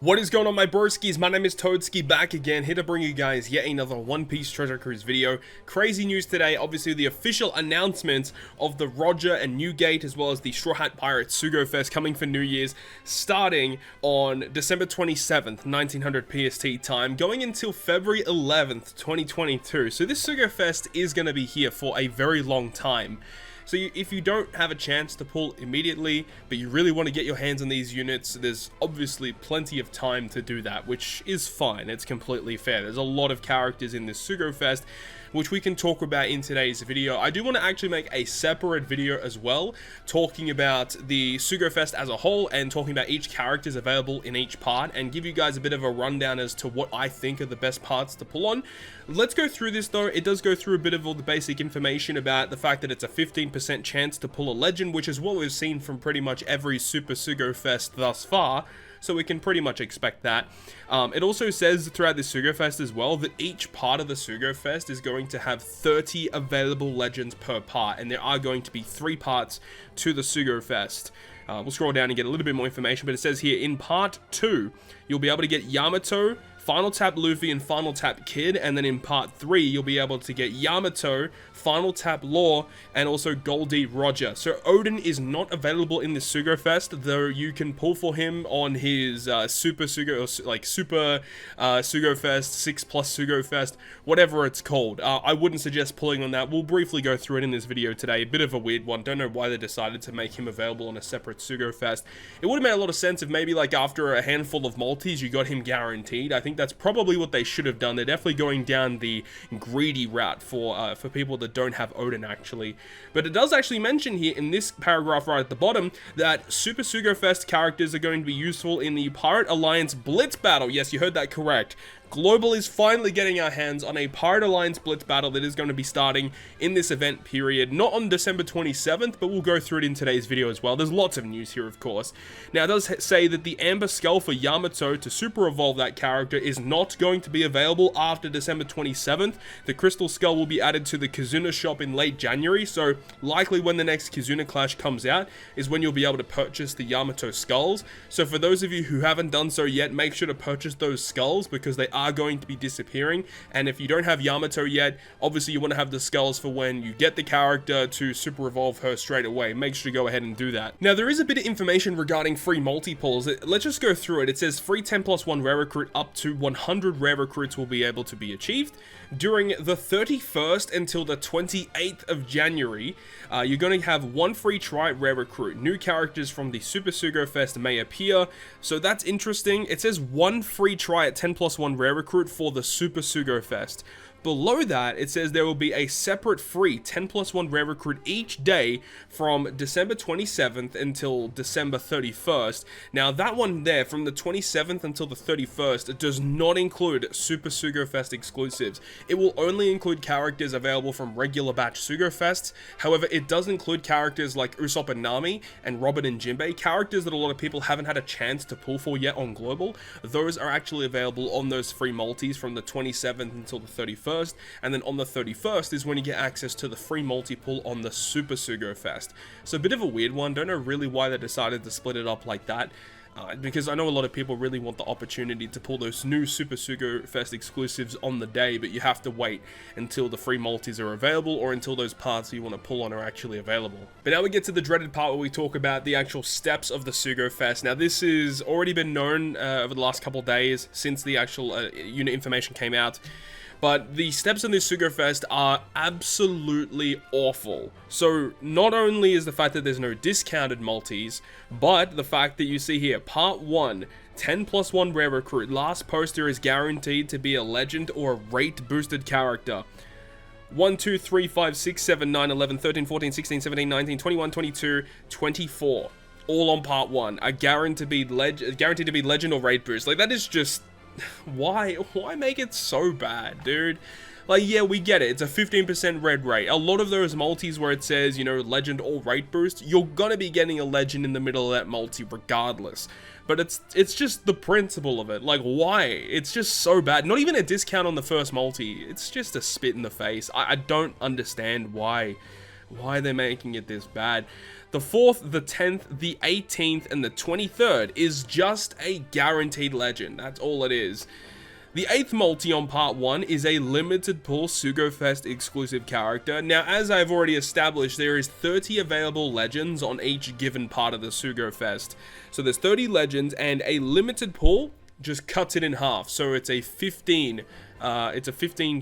What is going on, my broskiis? My name is Toadskii, back again, here to bring you guys yet another One Piece Treasure Cruise video. Crazy news today, obviously the official announcement of the Roger and Newgate, as well as the Straw Hat Pirates Sugo-Fest coming for New Year's, starting on December 27th, 1900 PST time, going until February 11th, 2022. So this Sugo-Fest is going to be here for a very long time. So if you don't have a chance to pull immediately, but you really want to get your hands on these units, there's obviously plenty of time to do that, which is fine. It's completely fair. There's a lot of characters in this Sugo-Fest, which we can talk about in today's video. I do want to actually make a separate video as well, talking about the Sugo-Fest as a whole and talking about each characters available in each part, and give you guys a bit of a rundown as to what I think are the best parts to pull on. Let's go through this though. It does go through a bit of all the basic information about the fact that it's a 15% chance to pull a legend, which is what we've seen from pretty much every Super Sugo-Fest thus far. So we can pretty much expect that. It also says throughout the Sugo-Fest as well that each part of the Sugo-Fest is going to have 30 available legends per part, and there are going to be 3 parts to the Sugo-Fest. We'll scroll down and get a little bit more information, but it says here in part 2, you'll be able to get Yamato, Final Tap Luffy, and Final Tap Kid, and then in part 3, you'll be able to get Yamato, Final Tap Law, and also Goldie Roger. So Oden is not available in this Sugo-Fest, though you can pull for him on his Super Sugo, or like Super Sugo-Fest, 6+ Sugo-Fest, whatever it's called. I wouldn't suggest pulling on that. We'll briefly go through it in this video today. A bit of a weird one. Don't know why they decided to make him available on a separate Sugo-Fest. It would have made a lot of sense if maybe like after a handful of multis, you got him guaranteed. I think that's probably what they should have done. They're definitely going down the greedy route for people that don't have Oden, actually. But it does actually mention here in this paragraph right at the bottom that Super Sugo-Fest characters are going to be useful in the Pirate Alliance Blitz battle. Yes, you heard that correct. Global is finally getting our hands on a Pirate Alliance Blitz battle that is going to be starting in this event period, not on December 27th, but we'll go through it in today's video as well. There's lots of news here, of course. Now, it does say that the Amber Skull for Yamato to super evolve that character is not going to be available after December 27th. The Crystal Skull will be added to the Kizuna shop in late January, so likely when the next Kizuna Clash comes out is when you'll be able to purchase the Yamato skulls. So for those of you who haven't done so yet, make sure to purchase those skulls because they are going to be disappearing. And if you don't have Yamato yet, obviously you want to have the skulls for when you get the character to super evolve her straight away. Make sure to go ahead and do that. Now, there is a bit of information regarding free multi-pulls. Let's just go through it. It says free 10+1 rare recruit up to 100 rare recruits will be able to be achieved during the 31st until the 28th of January. You're going to have 1 free try rare recruit. New characters from the Super Sugo-Fest may appear, so that's interesting. It says 1 free try at 10+1 rare recruit for the Super Sugo-Fest. Below that, it says there will be a separate free 10+1 rare recruit each day from December 27th until December 31st. Now, that one there, from the 27th until the 31st, it does not include Super Sugo-Fest exclusives. It will only include characters available from regular batch Sugo-Fests. However, it does include characters like Usopp and Nami and Robin and Jinbei, characters that a lot of people haven't had a chance to pull for yet on Global. Those are actually available on those free multis from the 27th until the 31st. And then on the 31st is when you get access to the free multi-pull on the Super Sugo-Fest. So a bit of a weird one. Don't know really why they decided to split it up like that. Because I know a lot of people really want the opportunity to pull those new Super Sugo-Fest exclusives on the day, but you have to wait until the free multis are available or until those parts you want to pull on are actually available. But now we get to the dreaded part where we talk about the actual steps of the Sugo-Fest. Now, this has already been known over the last couple of days since the actual unit information came out. But the steps in this Sugo-Fest are absolutely awful. So not only is the fact that there's no discounted multis, but the fact that you see here, part 1, 10+1 rare recruit. Last poster is guaranteed to be a legend or a rate boosted character. 1, 2, 3, 5, 6, 7, 9, 11, 13, 14, 16, 17, 19, 21, 22, 24. All on part 1. A guaranteed to be legend or rate boost. Like, that is just... Why make it so bad, dude? Like, yeah, we get it. It's a 15% red rate. A lot of those multis where it says, you know, legend or rate boost, you're gonna be getting a legend in the middle of that multi regardless. But it's just the principle of it. Like, why? It's just so bad. Not even a discount on the first multi. It's just a spit in the face. I don't understand why they're making it this bad. The 4th, the 10th, the 18th, and the 23rd is just a guaranteed legend. That's all it is. The 8th multi on part 1 is a limited pool Sugo-Fest exclusive character. Now, as I've already established, there is 30 available legends on each given part of the Sugo-Fest. So there's 30 legends, and a limited pool just cuts it in half. So it's a 15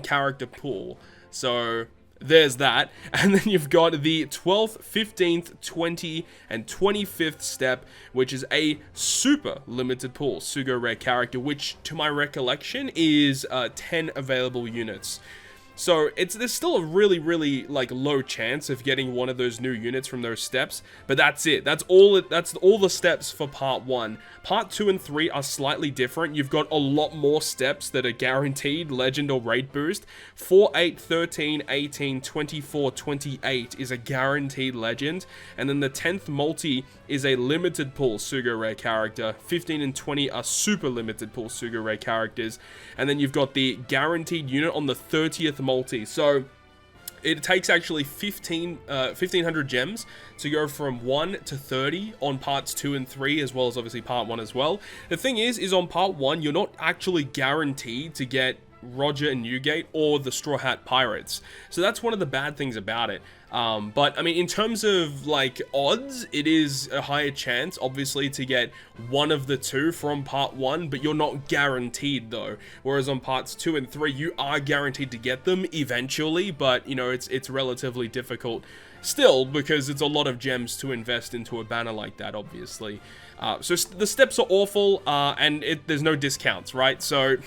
character pool. So there's that. And then you've got the 12th, 15th, 20th, and 25th step, which is a super limited pool Sugo rare character, which to my recollection is 10 available units. So there's still a really like low chance of getting one of those new units from those steps, but that's it. That's all the steps for part 1. Part 2 and 3 are slightly different. You've got a lot more steps that are guaranteed legend or raid boost. 4, 8, 13, 18, 24, 28 is a guaranteed legend, and then the 10th multi is a limited pool Sugo rare character. 15 and 20 are super limited pool Sugo rare characters, and then you've got the guaranteed unit on the 30th multi. So it takes actually 1500 gems to go from 1 to 30 on parts 2 and 3, as well as obviously part 1 as well. The thing is on part 1, you're not actually guaranteed to get Roger and Newgate or the Straw Hat Pirates. So that's one of the bad things about it. But I mean, in terms of like odds, it is a higher chance obviously to get one of the two from part 1, but you're not guaranteed though. Whereas on parts 2 and 3, you are guaranteed to get them eventually, but you know, it's relatively difficult still, because it's a lot of gems to invest into a banner like that, obviously. So the steps are awful, and there's no discounts, right? So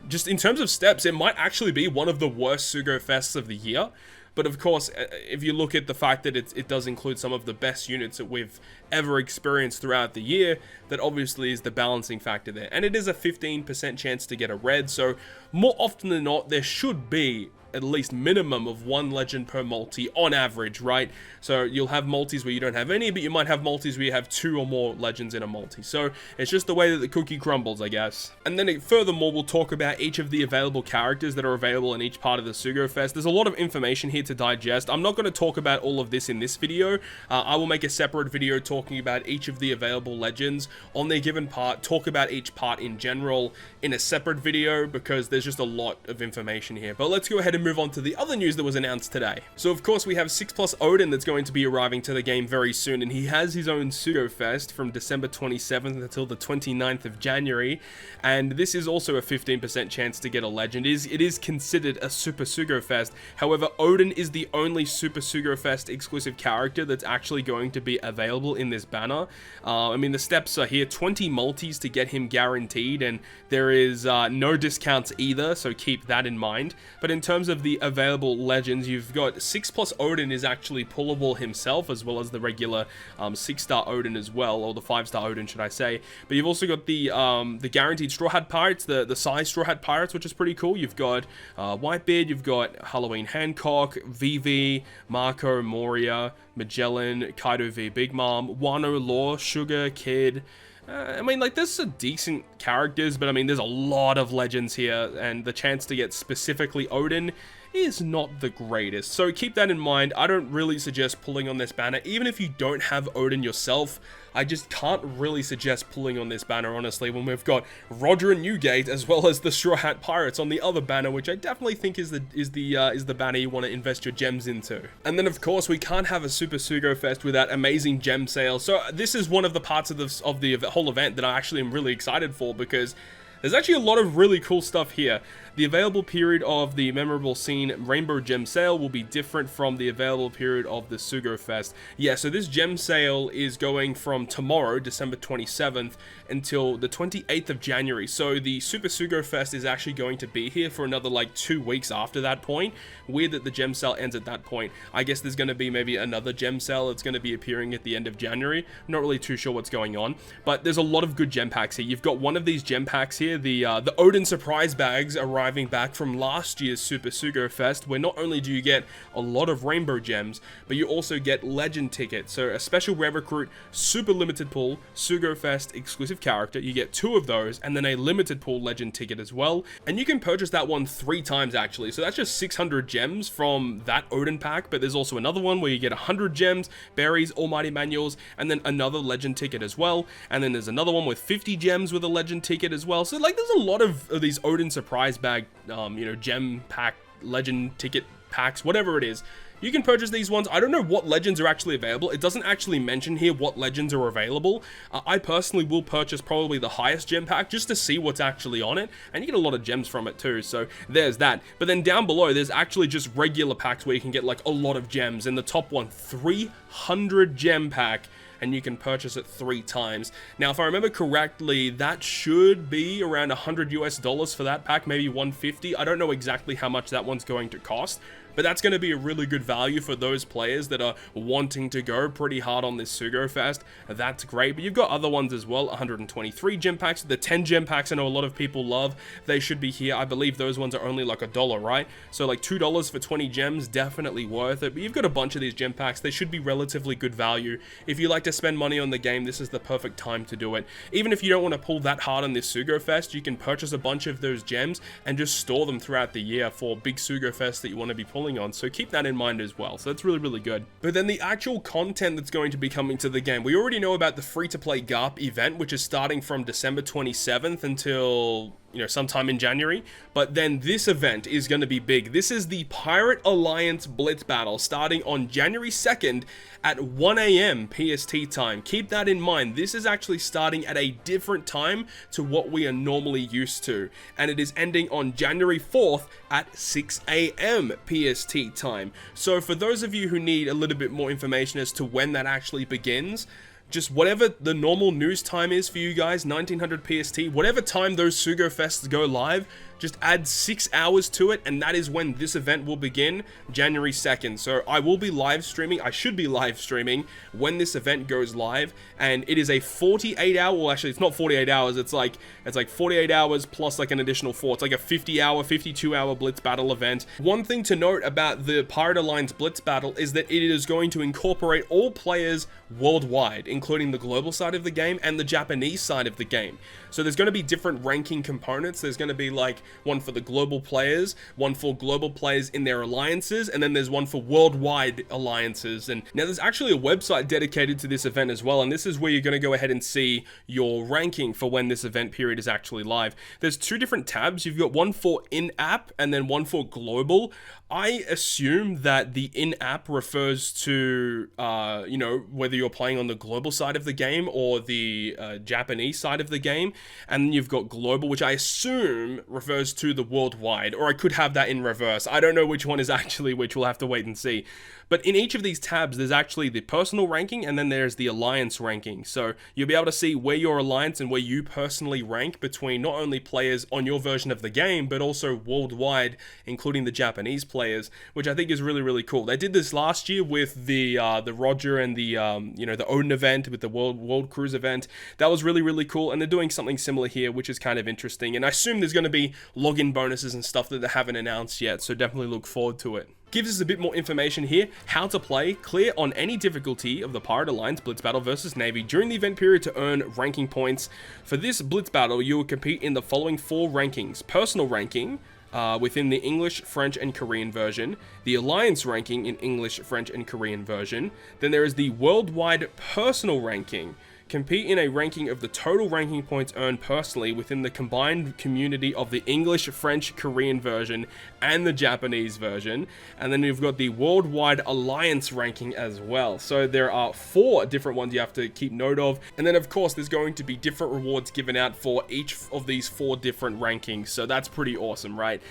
just in terms of steps, it might actually be one of the worst Sugo-Fests of the year. But of course, if you look at the fact that it does include some of the best units that we've ever experienced throughout the year, that obviously is the balancing factor there. And it is a 15% chance to get a red, so more often than not, there should be at least minimum of 1 legend per multi on average, right? So you'll have multis where you don't have any, but you might have multis where you have 2 or more legends in a multi. So it's just the way that the cookie crumbles, I guess. And then furthermore, we'll talk about each of the available characters that are available in each part of the Sugo-Fest. There's a lot of information here to digest. I'm not going to talk about all of this in this video. I will make a separate video talking about each of the available legends on their given part, talk about each part in general in a separate video, because there's just a lot of information here. But let's go ahead and move on to the other news that was announced today. So of course we have 6+ Oden that's going to be arriving to the game very soon, and he has his own Sugo-Fest from December 27th until the 29th of January, and this is also a 15% chance to get a legend. It is considered a Super Sugo-Fest. However, Oden is the only Super Sugo-Fest exclusive character that's actually going to be available in this banner. I mean, the steps are here: 20 multis to get him guaranteed, and there is no discounts either, so keep that in mind. But in terms of the available legends, you've got 6+ Oden is actually pullable himself, as well as the regular 6-star Oden as well, or the 5-star Oden, should I say. But you've also got the guaranteed Straw Hat Pirates, the size Straw Hat Pirates, which is pretty cool. You've got Whitebeard, you've got Halloween Hancock, Vivi, Marco, Moria, Magellan, Kaido v Big Mom, Wano Law, Sugar, Kid. I mean, like, there's some decent characters, but I mean, there's a lot of legends here, and the chance to get specifically Oden is not the greatest. So keep that in mind. I don't really suggest pulling on this banner. Even if you don't have Oden yourself, I just can't really suggest pulling on this banner, honestly, when we've got Roger and Newgate, as well as the Straw Hat Pirates on the other banner, which I definitely think is the banner you want to invest your gems into. And then, of course, we can't have a Super Sugo-Fest without amazing gem sales. So this is one of the parts of the whole event that I actually am really excited for, because there's actually a lot of really cool stuff here. The available period of the memorable scene Rainbow Gem Sale will be different from the available period of the Sugo-Fest. Yeah, so this gem sale is going from tomorrow, December 27th, until the 28th of January. So the Super Sugo-Fest is actually going to be here for another like 2 weeks after that point. Weird that the gem sale ends at that point. I guess there's going to be maybe another gem sale that's going to be appearing at the end of January. Not really too sure what's going on, but there's a lot of good gem packs here. You've got one of these gem packs here, the Oden surprise bags arrive arriving back from last year's Super Sugo-Fest, where not only do you get a lot of rainbow gems, but you also get legend tickets. So a special rare recruit, super limited pool, Sugo-Fest exclusive character, you get 2 of those, and then a limited pool legend ticket as well. And you can purchase that one 3 times actually, so that's just 600 gems from that Oden pack. But there's also another one where you get 100 gems, berries, almighty manuals, and then another legend ticket as well. And then there's another one with 50 gems with a legend ticket as well. So like there's a lot of these Oden surprise bag, you know, gem pack, legend ticket packs, whatever it is. You can purchase these ones. I don't know what legends are actually available. It doesn't actually mention here what legends are available. I personally will purchase probably the highest gem pack just to see what's actually on it. And you get a lot of gems from it too. So there's that. But then down below, there's actually just regular packs where you can get like a lot of gems. And the top one, 300 gem pack. And you can purchase it 3 times. Now, if I remember correctly, that should be around $100 US for that pack, maybe 150. I don't know exactly how much that one's going to cost, but that's going to be a really good value for those players that are wanting to go pretty hard on this Sugo-Fest. That's great, but you've got other ones as well, 123 gem packs. The 10 gem packs I know a lot of people love, they should be here. I believe those ones are only like $1, right? So like $2 for 20 gems, definitely worth it. But you've got a bunch of these gem packs. They should be relatively good value. If you like to spend money on the game, this is the perfect time to do it. Even if you don't want to pull that hard on this Sugo-Fest, you can purchase a bunch of those gems and just store them throughout the year for big Sugo-Fest that you want to be pulling on, so keep that in mind as well. So that's really, really good. But then the actual content that's going to be coming to the game, we already know about the free-to-play GARP event, which is starting from December 27th until, you know, sometime in January. But then this event is going to be big. This is the Pirate Alliance Blitz battle starting on January 2nd at 1 AM PST time. Keep that in mind. This is actually starting at a different time to what we are normally used to. And it is ending on January 4th at 6 AM PST time. So for those of you who need a little bit more information as to when that actually begins, just whatever the normal news time is for you guys, 1900 PST, whatever time those Sugo-Fests go live, just add 6 hours to it, and that is when this event will begin, January 2nd. So I will be live streaming, I should be live streaming when this event goes live, and it is a 48 hour, well actually it's not 48 hours, it's like 48 hours plus like an additional 4. It's like a 50 hour, 52 hour Blitz battle event. One thing to note about the Pirate Alliance Blitz battle is that it is going to incorporate all players worldwide, including the global side of the game and the Japanese side of the game. So there's going to be different ranking components. There's going to be like one for the global players, one for global players in their alliances, and then there's one for worldwide alliances. And now there's actually a website dedicated to this event as well, and this is where you're going to go ahead and see your ranking for when this event period is actually live. There's 2 different tabs. You've got one for in-app and then one for global. I assume that the in-app refers to, you know, whether you're playing on the global side of the game or the Japanese side of the game. And then you've got global, which I assume refers to the worldwide, or I could have that in reverse. I don't know which one is actually which. We'll have to wait and see. But in each of these tabs, there's actually the personal ranking and then there's the alliance ranking. So you'll be able to see where your alliance and where you personally rank between not only players on your version of the game, but also worldwide, including the Japanese players, which I think is really, really cool. They did this last year with the Roger and the, you know, the Oden event, with the World Cruise event. That was really, really cool. And they're doing something similar here, which is kind of interesting. And I assume there's going to be login bonuses and stuff that they haven't announced yet. So definitely look forward to it. Gives us a bit more information here, how to play, clear on any difficulty of the Pirate Alliance Blitz Battle versus Navy during the event period to earn ranking points. For this Blitz Battle, you will compete in the following 4 rankings. Personal ranking, within the English, French, and Korean version, the Alliance ranking in English, French, and Korean version. Then there is the Worldwide Personal ranking. Compete in a ranking of the total ranking points earned personally within the combined community of the English, French, Korean version and the Japanese version. And then you've got the Worldwide Alliance ranking as well. So there are 4 different ones you have to keep note of. And then of course there's going to be different rewards given out for each of these 4 different rankings. So that's pretty awesome, right?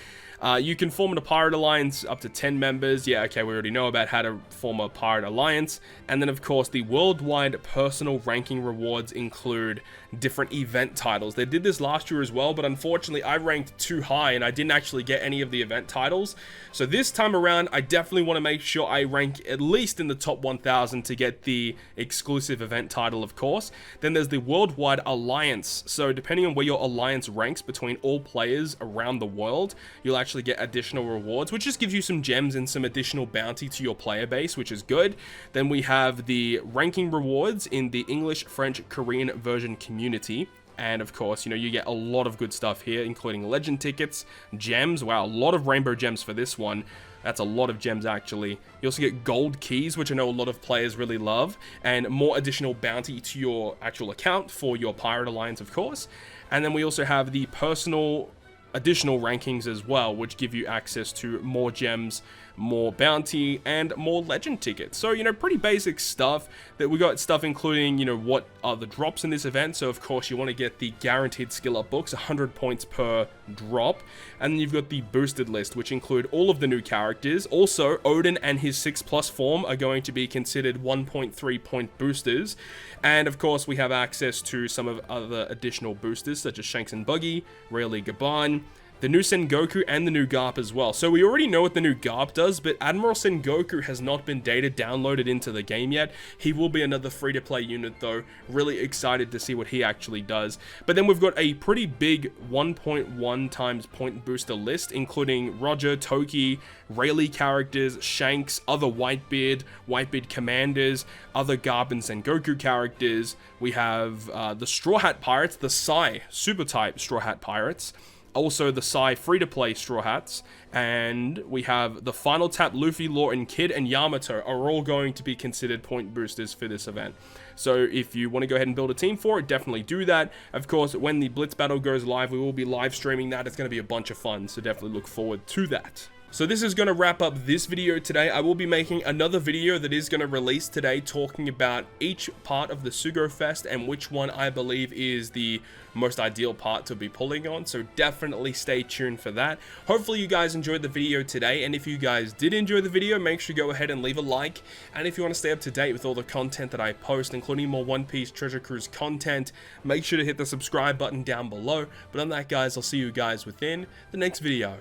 You can form a pirate alliance up to 10 members. Yeah, okay, we already know about how to form a pirate alliance. And then, of course, the worldwide personal ranking rewards include different event titles. They did this last year as well, but unfortunately, I ranked too high and I didn't actually get any of the event titles. So this time around, I definitely want to make sure I rank at least in the top 1,000 to get the exclusive event title, of course. Then there's the worldwide alliance. So depending on where your alliance ranks between all players around the world, you'll actually get additional rewards, which just gives you some gems and some additional bounty to your player base, which is good. Then we have the ranking rewards in the English, French, Korean version community. And of course, you know, you get a lot of good stuff here, including legend tickets, gems. Wow, a lot of rainbow gems for this one. That's a lot of gems, actually. You also get gold keys, which I know a lot of players really love, and more additional bounty to your actual account for your pirate alliance, of course. And then we also have the personal additional rankings as well, which give you access to more gems, more bounty, and more legend tickets. So, you know, pretty basic stuff. That we got stuff including, you know, what are the drops in this event. So of course you want to get the guaranteed skill up books, 100 points per drop. And then you've got the boosted list, which include all of the new characters. Also, Oden and his 6+ form are going to be considered 1.3 point boosters. And of course we have access to some of other additional boosters such as Shanks and Buggy, Rayleigh Gaban, the new Sengoku, and the new Garp as well. So we already know what the new Garp does, but Admiral Sengoku has not been data downloaded into the game yet. He will be another free-to-play unit though. Really excited to see what he actually does. But then we've got a pretty big 1.1 times point booster list, including Roger, Toki, Rayleigh characters, Shanks, other Whitebeard commanders, other Garp and Sengoku characters. We have the Straw Hat Pirates, the Psy Super Type Straw Hat Pirates. Also, the Psy free-to-play Straw Hats, and we have the Final Tap, Luffy, Law, and Kid, and Yamato are all going to be considered point boosters for this event. So if you want to go ahead and build a team for it, definitely do that. Of course, when the Blitz battle goes live, we will be live streaming that. It's going to be a bunch of fun, so definitely look forward to that. So this is going to wrap up this video today. I will be making another video that is going to release today talking about each part of the Sugo-Fest and which one I believe is the most ideal part to be pulling on. So definitely stay tuned for that. Hopefully you guys enjoyed the video today. And if you guys did enjoy the video, make sure you go ahead and leave a like. And if you want to stay up to date with all the content that I post, including more One Piece Treasure Cruise content, make sure to hit the subscribe button down below. But on that, guys, I'll see you guys within the next video.